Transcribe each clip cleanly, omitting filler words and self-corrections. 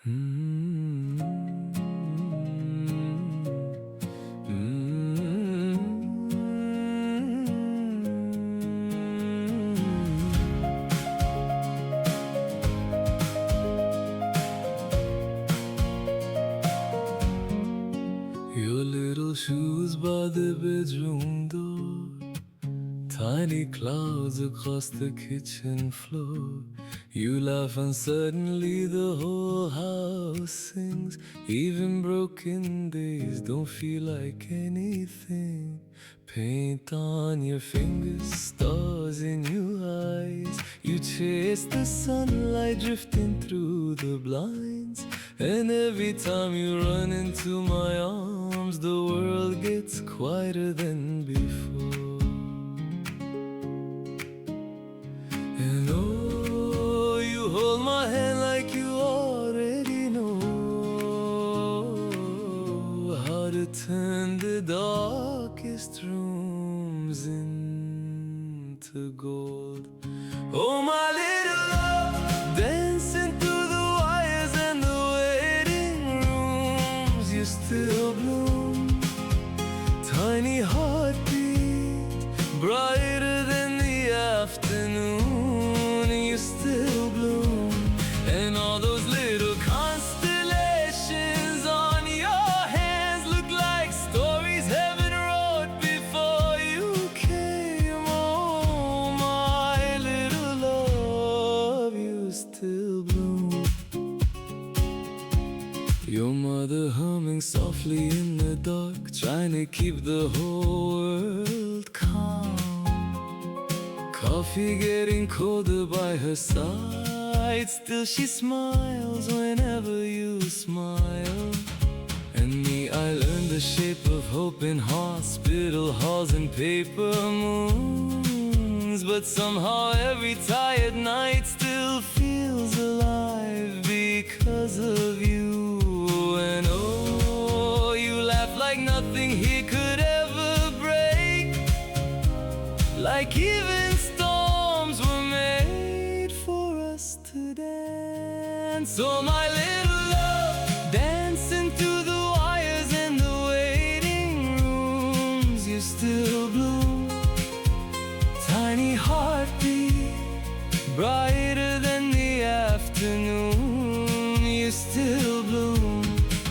Your little shoes by the bedroom door, tiny clouds across the kitchen floor. You laugh and suddenly the whole house sings. Even broken days don't feel like anything. Paint on your fingers, stars in your eyes. You chase the sunlight drifting through the blinds. And every time you run into my arms, the world gets quieter than before. And oh, you hold my hand like you already know how to turn the darkest rooms into gold. Oh, my little love, dancing through the wires and the waiting rooms, you still bloom. Tiny heartbeat, brighter than the afternoon, you still bloom. And all those little constellations on your hands look like stories heaven wrote before you came. Oh, my little love, you still bloom. Your mother humming softly in the dark, trying to keep the whole world calm. Coffee getting colder by her side, still she smiles whenever you smile. And me, I learned the shape of hope in hospital halls and paper moons. But somehow every tired night still feels alive because of you. And oh, you laugh like nothing here could ever break, like even storms were made for us to dance. So my little love, dancing through the wires and the waiting rooms, you still bloom. Tiny heartbeat, brighter than the afternoon, you still bloom.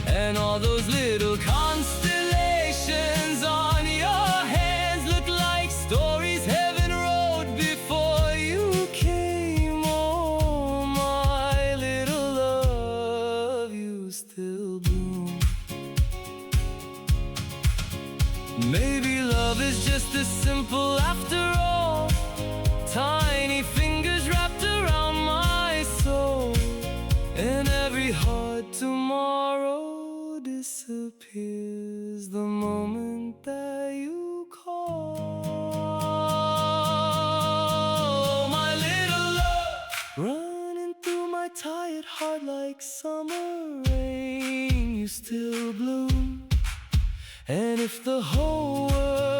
And all those little constellations on your hands look like stories heaven wrote before you came. Oh, my little love, you still bloom. Maybe love is just as simple after all. Tiny fingers wrapped around my soul, and every hard tomorrow disappears the moment that you call. My little love, running through my tired heart like summer rain, you still bloom. And if the whole world